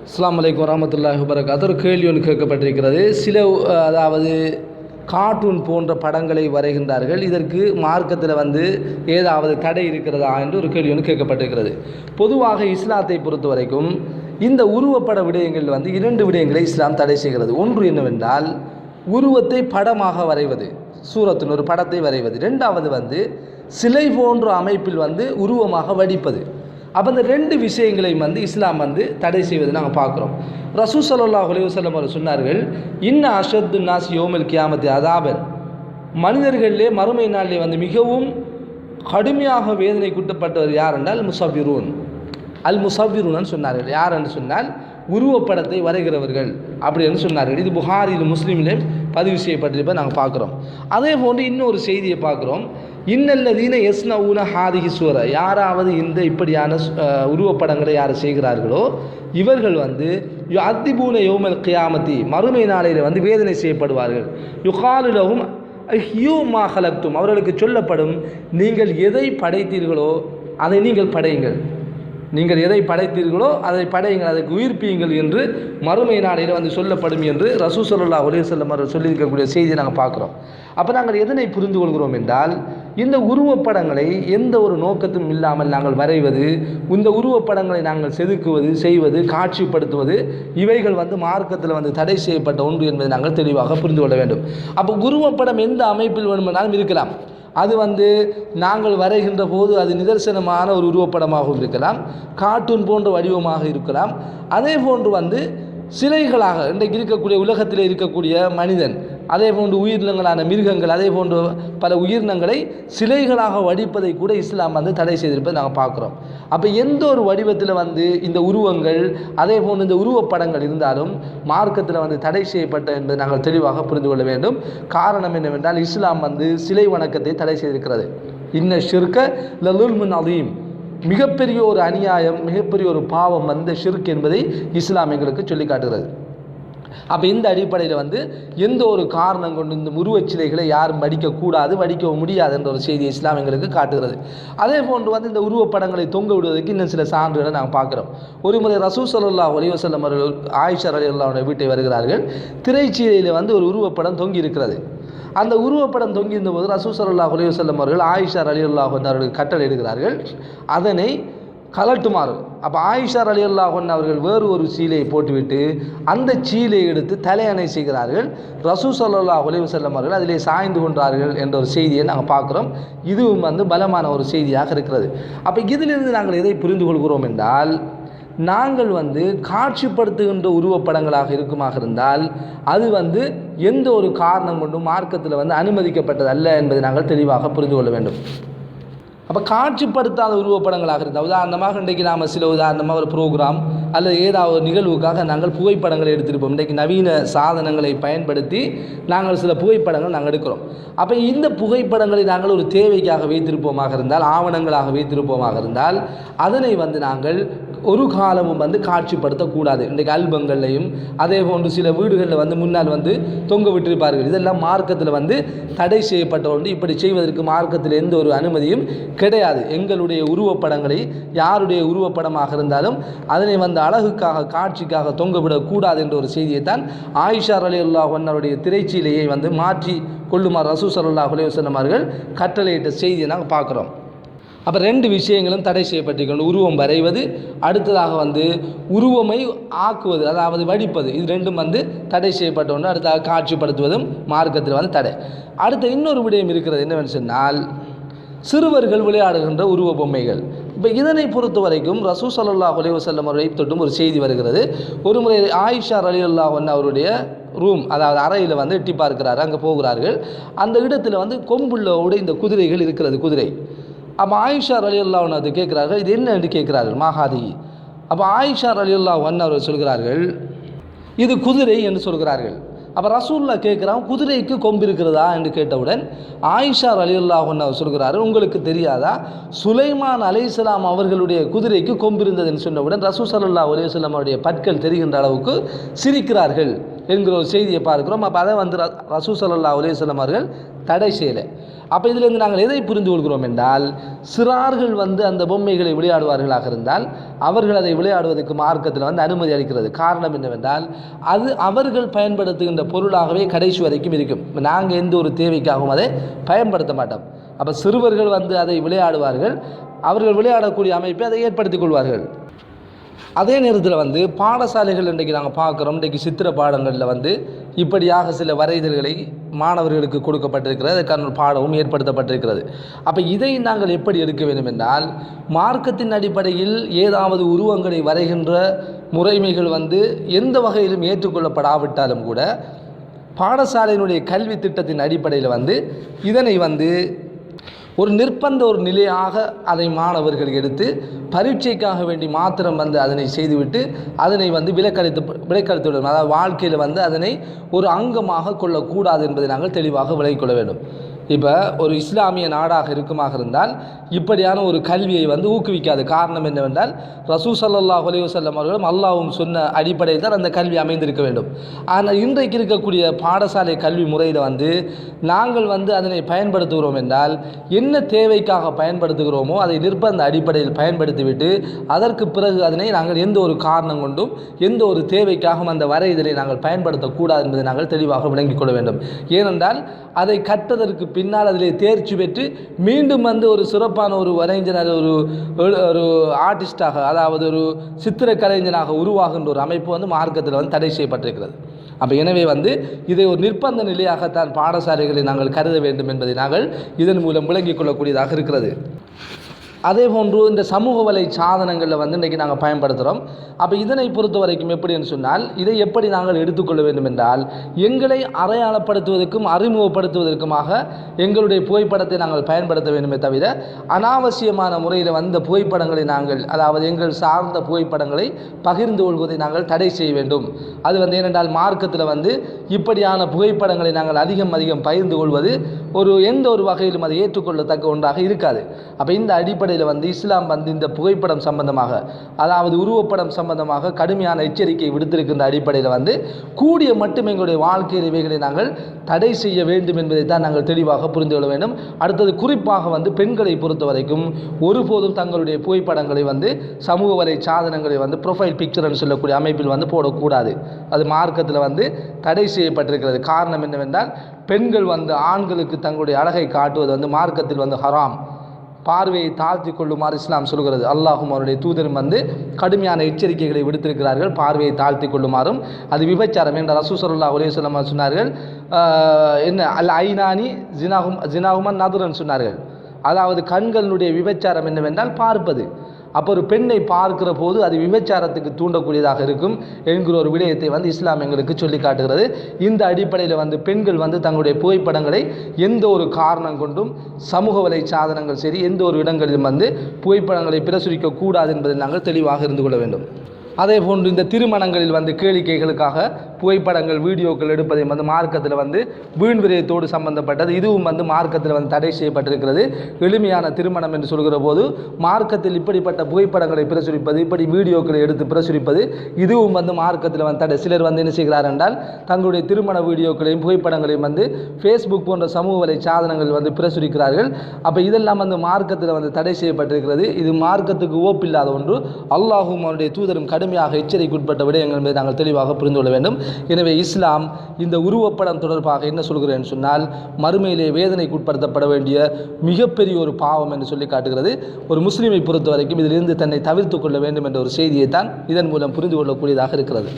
அஸ்ஸலாமு அலைக்கும் வரஹ்மத்துல்லாஹி வபரகாத்துஹு. ஒரு கேள்வி ஒன்று கேட்கப்பட்டிருக்கிறது. அதாவது கார்ட்டூன் போன்ற படங்களை வரைகின்றார்கள், இதற்கு மார்க்கத்தில் ஏதாவது தடை இருக்கிறதா என்று ஒரு கேள்வி ஒன்று கேட்கப்பட்டிருக்கிறது. பொதுவாக இஸ்லாத்தை பொறுத்த வரைக்கும் இந்த உருவப்பட விடயங்கள் இரண்டு விடயங்களை இஸ்லாம் தடை செய்கிறது. ஒன்று என்னவென்றால் உருவத்தை படமாக வரைவது, சூரத்தின் ஒரு படத்தை வரைவது. ரெண்டாவது சிலை போன்ற அமைப்பில் உருவமாக வடிப்பது. அப்போ இந்த ரெண்டு விஷயங்களையும் இஸ்லாம் தடை செய்வது நாங்கள் பார்க்குறோம். ரசூல் ஸல்லல்லாஹு அலைஹி வஸல்லம் அவர் சொன்னார்கள், இன்ன அஷத்து நாஸ் யௌமல் கியாமத்தி அதாபன், மனிதர்களிலே மறுமை நாளிலே மிகவும் கடுமையாக வேதனை கூட்டப்பட்டவர் யார் என்றால் முஸவ்விரூன். அல் முஸவ்விரூன் சொன்னார்கள். யார் என்று சொன்னால் உருவப்படத்தை வரைகிறவர்கள் அப்படி என்று சொன்னார்கள். இது புகாரிலும் முஸ்லீமிலும் பதிவு செய்யப்பட்டிருப்ப நாங்கள் பார்க்குறோம். அதே போன்று இன்னொரு செய்தியை பார்க்குறோம், இன்னல்லதீன யஸ்னஊன ஹாதிஹி சூர, யாராவது இந்த இப்படியான உருவப்படங்களை யார் செய்கிறார்களோ இவர்கள் யுஅத்திபூன யௌமல் கியாமத்தி, மறுமை நாளையில் வேதனை செய்யப்படுவார்கள். யுகாலு லஹும் அஹ்யூ மா ஹலக்தும், அவர்களுக்கு சொல்லப்படும், நீங்கள் எதை படைத்தீர்களோ அதை நீங்கள் படையுங்கள், நீங்கள் எதை படைத்தீர்களோ அதை படையுங்கள், அதற்கு உயிர்ப்பியுங்கள் என்று மறுமை நாளையில் சொல்லப்படும் என்று ரசூல் ஸல்லல்லாஹு அலைஹி வஸல்லம் அவர்கள் சொல்லியிருக்கக்கூடிய செய்தியை நாங்கள் பார்க்குறோம். அப்போ நாங்கள் எதனை புரிந்து கொள்கிறோம் என்றால், இந்த உருவப்படங்களை எந்த ஒரு நோக்கத்தும் இல்லாமல் நாங்கள் வரைவது, இந்த உருவப்படங்களை நாங்கள் செதுக்குவது, செய்வது, காட்சிப்படுத்துவது, இவைகள் மார்க்கத்தில் தடை செய்யப்பட்ட ஒன்று என்பதை நாங்கள் தெளிவாக புரிந்து கொள்ள வேண்டும். அப்போ உருவப்படம் எந்த அமைப்பில் வேணுமென்றாலும் இருக்கலாம். அது நாங்கள் வரைகின்ற போது அது நிதர்சனமான ஒரு உருவப்படமாகவும் இருக்கலாம், கார்ட்டூன் போன்ற வடிவமாக இருக்கலாம். அதே போன்று சிலைகளாக இன்றைக்கு இருக்கக்கூடிய உலகத்தில் இருக்கக்கூடிய மனிதன், அதே போன்று உயிரினங்களான மிருகங்கள், அதே போன்று பல உயிரினங்களை சிலைகளாக வடிப்பதை கூட இஸ்லாம் தடை செய்திருப்பதை நாங்கள் பார்க்குறோம். அப்போ எந்த ஒரு வடிவத்தில் இந்த உருவங்கள் அதே போன்று இந்த உருவப்படங்கள் இருந்தாலும் மார்க்கத்தில் தடை செய்யப்பட்ட என்பதை நாங்கள் தெளிவாக புரிந்து கொள்ள வேண்டும். காரணம் என்னவென்றால் இஸ்லாம் சிலை வணக்கத்தை தடை செய்திருக்கிறது. இன்ன ஷிர்க லதுல்முன் அதீம், மிகப்பெரிய ஒரு அநியாயம், மிகப்பெரிய ஒரு பாவம் ஷிர்க் என்பதை இஸ்லாம் எங்களுக்கு சொல்லி காட்டுகிறது. அப்போ இந்த அடிப்படையில் எந்த ஒரு காரணம் கொண்டு இந்த உருவச்சிலைகளை யாரும் வடிக்கக்கூடாது, வடிக்கவும் முடியாது என்ற ஒரு செய்தியை இஸ்லாம் எங்களுக்கு காட்டுகிறது. அதே போன்று இந்த உருவப்படங்களை தொங்க விடுவதற்கு இன்னும் சில சான்றுகளை நாங்கள் பார்க்குறோம். ஒரு முறை ரசூல் ஸல்லல்லாஹு அலைஹி வஸல்லம் அவர்கள் ஆயிஷா ரலியல்லாஹு அன்ஹா வீட்டை வருகிறார்கள். திரைச்சீலையில் ஒரு உருவப்படம் தொங்கி இருக்கிறது. அந்த உருவப்படம் தொங்கியிருந்த போது ரசூல் ஸல்லல்லாஹு அலைஹி வஸல்லம் அவர்கள் ஆயிஷா ரலியல்லாஹு அன்ஹா அவர்களுக்கு கட்டளை எடுக்கிறார்கள், அதனை கலட்டுமாறு. அப்போ ஆயிஷா ரலியல்லாஹு அன்ஹா அவர்கள் வேறு ஒரு சீலையை போட்டுவிட்டு அந்த சீலையை எடுத்து தலையணை செய்கிறார்கள். ரசூல் ஸல்லல்லாஹு அலைஹி வஸல்லம் அவர்கள் அதிலே சாய்ந்து கொண்டார்கள் என்ற ஒரு செய்தியை நாங்கள் பார்க்குறோம். இதுவும் பலமான ஒரு செய்தியாக இருக்கிறது. அப்போ இதிலிருந்து நாங்கள் எதை புரிந்து கொள்கிறோம் என்றால், நாங்கள் காட்சிப்படுத்துகின்ற உருவப்படங்களாக இருக்குமாக இருந்தால் அது எந்த ஒரு காரணம் கொண்டும் மார்க்கத்தில் அனுமதிக்கப்பட்டது அல்ல என்பதை நாங்கள் தெளிவாக புரிந்து கொள்ள வேண்டும். அப்போ காட்சிப்படுத்தாத உருவப்படங்களாக இருந்தால், உதாரணமாக இன்றைக்கு நாம் உதாரணமாக ஒரு ப்ரோக்ராம் அல்லது ஏதாவது ஒரு நிகழ்வுக்காக நாங்கள் புகைப்படங்களை எடுத்திருப்போம். இன்றைக்கு நவீன சாதனங்களை பயன்படுத்தி நாங்கள் சில புகைப்படங்கள் நாங்கள் எடுக்கிறோம். அப்போ இந்த புகைப்படங்களை நாங்கள் ஒரு தேவைக்காக வைத்திருப்போமாக இருந்தால், ஆவணங்களாக வைத்திருப்போமாக இருந்தால் அதனை நாங்கள் ஒரு காலமும் காட்சிப்படுத்தக்கூடாது. இன்றைக்கு ஆல்பங்கள்லையும் அதே போன்று சில வீடுகளில் முன்னால் தொங்க விட்டிருப்பார்கள். இதெல்லாம் மார்க்கத்தில் தடை செய்யப்பட்ட ஒன்று. இப்படி செய்வதற்கு மார்க்கத்தில் எந்த ஒரு அனுமதியும் கிடையாது. எங்களுடைய உருவப்படங்களை யாருடைய உருவப்படமாக இருந்தாலும் அதனை அழகுக்காக காட்சிக்காக தொங்கவிடக்கூடாது என்ற ஒரு செய்தியை தான் ஆயிஷா ரலியல்லாஹு அன்ஹாவுடைய திரைச்சீலையை மாற்றி கொள்ளுமாறு ரசூல் ஸல்லல்லாஹு அலைஹி வஸல்லம் அவர்கள் கட்டளையிட்ட செய்தியை நாங்கள் பார்க்குறோம். அப்போ ரெண்டு விஷயங்களும் தடை செய்யப்பட்டிருக்கணும். உருவம் வரைவது, அடுத்ததாக உருவமை ஆக்குவது, அதாவது வடிப்பது. இது ரெண்டும் தடை செய்யப்பட்ட ஒன்று. அடுத்ததாக காட்சிப்படுத்துவதும் மார்க்கத்தில் தடை. அடுத்த இன்னொரு விடயம் இருக்கிறது. என்னவென்று சொன்னால், சிறுவர்கள் விளையாடுகின்ற உருவ பொம்மைகள். இப்போ இதனை பொறுத்த வரைக்கும் ரசூல் ஸல்லல்லாஹு அலைஹி வஸல்லம் அவரை தொட்டும் ஒரு செய்தி வருகிறது. ஒரு முறை ஆயிஷா ரலியல்லாஹு அன்ஹா அவருடைய ரூம், அதாவது அறையில் எட்டி பார்க்கிறார். அங்கே போகிறார்கள். அந்த இடத்துல கொம்புள்ளோடு இந்த குதிரைகள் இருக்கிறது, குதிரை. அப்போ ஆயிஷா ரலியல்லாஹு அன்ஹா அது கேட்குறார்கள், இது என்ன என்று கேட்கிறார்கள், மாஹாதி. அப்போ ஆயிஷா ரலியல்லாஹு அன்ஹா அவர்கள் சொல்கிறார்கள், இது குதிரை என்று சொல்கிறார்கள். அப்போ ரசூலுல்லாஹ் கேட்குறாங்க, குதிரைக்கு கொம்பு இருக்கிறதா என்று கேட்டவுடன் ஆயிஷா ரலியல்லாஹு அன்ஹா சொல்கிறார்கள், உங்களுக்கு தெரியாதா, சுலைமான் அலைஹிஸ்ஸலாம் அவர்களுடைய குதிரைக்கு கொம்பு இருந்தது என்று சொன்னவுடன் ரசூல் ஸல்லல்லாஹு அலைஹி வஸல்லம் அவருடைய பற்கள் தெரிகின்ற அளவுக்கு சிரிக்கிறார்கள். என்கிற ஒரு செய்தியை பார்க்கிறோம். அப்போ அதை வந்து ரசூல் ஸல்லல்லாஹு அலைஹி வஸல்லம் அவர்கள் தடை செய்யலை. அப்போ இதிலிருந்து நாங்கள் எதை புரிந்து கொள்கிறோம் என்றால், சிறார்கள் வந்து அந்த பொம்மைகளை விளையாடுவார்களாக இருந்தால் அவர்கள் அதை விளையாடுவதற்கு மார்க்கத்தில் வந்து அனுமதி அளிக்கிறது. காரணம் என்னவென்றால், அது அவர்கள் பயன்படுத்துகின்ற பொருளாகவே கடைசி வரைக்கும் இருக்கும். நாங்கள் எந்த ஒரு தேவைக்காகவும் அதை பயன்படுத்த மாட்டோம். அப்போ சிறுவர்கள் வந்து அதை விளையாடுவார்கள், அவர்கள் விளையாடக்கூடிய அமைப்பை அதை ஏற்படுத்திக் கொள்வார்கள். அதே நேரத்தில் வந்து பாடசாலைகள் இன்றைக்கு நாங்கள் பார்க்குறோம், இன்றைக்கு சித்திர பாடங்களில் வந்து இப்படியாக சில வரைதல்களை மாணவர்களுக்கு கொடுக்கப்பட்டிருக்கிறது, அதற்கான பாடமும் ஏற்படுத்தப்பட்டிருக்கிறது. அப்போ இதை நாங்கள் எப்படி எடுக்க வேண்டும் என்றால், மார்க்கத்தின் அடிப்படையில் ஏதாவது உருவங்களை வரைகின்ற முறைமைகள் வந்து எந்த வகையிலும் ஏற்றுக்கொள்ளப்படாவிட்டாலும் கூட பாடசாலையினுடைய கல்வி திட்டத்தின் அடிப்படையில் வந்து இதனை வந்து ஒரு நிர்பந்த ஒரு நிலையாக அதை மாணவர்கள் எடுத்து பரீட்சைக்காக வேண்டி மாத்திரம் வந்து அதனை செய்துவிட்டு அதனை வந்து விலக்களித்து விடும். அதாவது வாழ்க்கையில் வந்து அதனை ஒரு அங்கமாக கொள்ளக்கூடாது என்பதை நாங்கள் தெளிவாக விளங்கிக் கொள்ள வேண்டும். இப்போ ஒரு இஸ்லாமிய நாடாக இருக்குமாக இருந்தால் இப்படியான ஒரு கல்வியை வந்து ஊக்குவிக்காது. காரணம் என்னவென்றால், ரசூல் ஸல்லல்லாஹு அலைஹி வஸல்லம் அவர்களும் அல்லாஹ்வும் சொன்ன அடிப்படையில் தான் அந்த கல்வி அமைந்திருக்க வேண்டும். ஆனால் இன்றைக்கு இருக்கக்கூடிய பாடசாலை கல்வி முறையில் வந்து நாங்கள் வந்து அதனை பயன்படுத்துகிறோம் என்றால், என்ன தேவைக்காக பயன்படுத்துகிறோமோ அதை நிர்பந்த அடிப்படையில் பயன்படுத்திவிட்டு அதற்கு பிறகு அதனை நாங்கள் எந்த ஒரு காரணம் கொண்டும் எந்த ஒரு தேவைக்காகவும் அந்த வரைதலை நாங்கள் பயன்படுத்தக்கூடாது என்பதை நாங்கள் தெளிவாக விளங்கிக் கொள்ள வேண்டும். ஏனென்றால் அதை கற்றதற்கு பின்னால் அதிலே தேர்ச்சி பெற்று மீண்டும் வந்து ஒரு சிறப்பான ஒரு வரைஞர், ஒரு ஆர்டிஸ்டாக, அதாவது ஒரு சித்திர கலைஞனாக உருவாகின்ற ஒரு அமைப்பு வந்து மார்க்கத்தில் வந்து தடை செய்யப்பட்டிருக்கிறது. அப்போ எனவே வந்து இதை ஒரு நிர்பந்த நிலையாகத்தான் பாடசாலைகளை நாங்கள் கருத வேண்டும் என்பதை நாங்கள் இதன் மூலம் விளங்கிக் கொள்ளக்கூடியதாக இருக்கிறது. அதே போன்று இந்த சமூக வலை சாதனங்களில் வந்து இன்றைக்கி நாங்கள் பயன்படுத்துகிறோம். அப்போ இதனை பொறுத்த வரைக்கும் எப்படின்னு சொன்னால், இதை எப்படி நாங்கள் எடுத்துக்கொள்ள வேண்டும் என்றால், எங்களை அடையாளப்படுத்துவதற்கும் அறிமுகப்படுத்துவதற்குமாக எங்களுடைய புகைப்படத்தை நாங்கள் பயன்படுத்த வேண்டுமே தவிர, அனாவசியமான முறையில் வந்த புகைப்படங்களை நாங்கள், அதாவது எங்கள் சார்ந்த புகைப்படங்களை பகிர்ந்து கொள்வதை நாங்கள் தடை செய்ய வேண்டும். அது வந்து ஏனென்றால் மார்க்கத்தில் வந்து இப்படியான புகைப்படங்களை நாங்கள் அதிகம் பகிர்ந்து கொள்வது எந்த ஒரு வகையிலும் அதை ஏற்றுக்கொள்ளத்தக்க ஒன்றாக இருக்காது. அப்போ இந்த அடிப்படையில் வந்து இஸ்லாம் வந்து இந்த புகைப்படம் சம்பந்தமாக, அதாவது உருவப்படம் சம்பந்தமாக கடுமையான எச்சரிக்கை விடுத்திருக்கின்ற அடிப்படையில் வந்து கூடிய மட்டும் எங்களுடைய வாழ்க்கையில் இவைகளை நாங்கள் தடை செய்ய வேண்டும் என்பதை தான் நாங்கள் தெளிவாக புரிந்து கொள்ள வேண்டும். அடுத்தது குறிப்பாக வந்து பெண்களை பொறுத்த வரைக்கும் ஒருபோதும் தங்களுடைய புகைப்படங்களை வந்து சமூக வலை சாதனங்களை வந்து ப்ரொஃபைல் பிக்சர்னு சொல்லக்கூடிய அமைப்பில் வந்து போடக்கூடாது. அது மார்க்கத்தில் வந்து தடை செய்யப்பட்டிருக்கிறது. காரணம் என்னவென்றால், பெண்கள் வந்து ஆண்களுக்கு தங்களுடைய அழகை காட்டுவது வந்து மார்க்கத்தில் வந்து ஹராம். பார்வையை தாழ்த்தி கொள்ளுமாறு இஸ்லாம் சொல்கிறது. அல்லாஹும் அவருடைய தூதரும் வந்து கடுமையான எச்சரிக்கைகளை விடுத்திருக்கிறார்கள், பார்வையை தாழ்த்தி கொள்ளுமாறும். அது விபச்சாரம் என்ற ரசூல் ஸல்லல்லாஹு அலைஹி வஸல்லம் சொன்னார்கள். என்ன அல் ஐனானி ஜினாஹுமன் நதுரன் சொன்னார்கள். அதாவது கண்களுடைய விபச்சாரம் என்னவென்றால் பார்ப்பது. அப்போ ஒரு பெண்ணை பார்க்கிற போது அது விபச்சாரத்துக்கு தூண்டக்கூடியதாக இருக்கும் என்கிற ஒரு விடயத்தை வந்து இஸ்லாம் எங்களுக்கு சொல்லி காட்டுகிறது. இந்த அடிப்படையில் வந்து பெண்கள் வந்து தங்களுடைய புகைப்படங்களை எந்த ஒரு காரணம் கொண்டும் சமூக வலை சாதனங்கள் சரி எந்த ஒரு இடங்களிலும் வந்து புகைப்படங்களை பிரசுரிக்கக்கூடாது என்பதில் நாங்கள் தெளிவாக இருந்து கொள்ள வேண்டும். அதே போன்று இந்த திருமணங்களில் வந்து கேளிக்கைகளுக்காக புகைப்படங்கள் வீடியோக்கள் எடுப்பதை வந்து மார்க்கத்தில் வந்து வீண் விரயத்தோடு சம்பந்தப்பட்டது. இதுவும் வந்து மார்க்கத்தில் வந்து தடை செய்யப்பட்டிருக்கிறது. எளிமையான திருமணம் என்று சொல்கிற போது மார்க்கத்தில் இப்படிப்பட்ட புகைப்படங்களை பிரசுரிப்பது, இப்படி வீடியோக்களை எடுத்து பிரசுரிப்பது, இதுவும் வந்து மார்க்கத்தில் வந்து தடை. சிலர் வந்து என்ன செய்கிறார் என்றால், தங்களுடைய திருமண வீடியோக்களையும் புகைப்படங்களையும் வந்து ஃபேஸ்புக் போன்ற சமூக வலை சாதனங்கள் வந்து பிரசுரிக்கிறார்கள். அப்போ இதெல்லாம் வந்து மார்க்கத்தில் வந்து தடை செய்யப்பட்டிருக்கிறது. இது மார்க்கத்துக்கு ஓப்பில்லாத ஒன்று. அல்லாஹும் அவருடைய தூதரும் கடுமையாக எச்சரிக்கைக்குட்பட்ட விடயங்கள் என்பதை நாங்கள் தெளிவாக புரிந்து கொள்ள வேண்டும். எனவே இஸ்லாம் இந்த உருவப்படம் தொடர்பாக என்ன சொல்கிறேன்னு சொன்னால், மறுமையிலே வேதனைக்குட்படுத்தப்பட வேண்டிய மிகப்பெரிய ஒரு பாவம் என்று சொல்லி காட்டுகிறது. ஒரு முஸ்லீமை பொறுத்த வரைக்கும் இதிலிருந்து தன்னை தவிர்த்து கொள்ள வேண்டும் என்ற ஒரு செய்தியை தான் இதன் மூலம் புரிந்து கொள்ளக்கூடியதாக இருக்கிறது.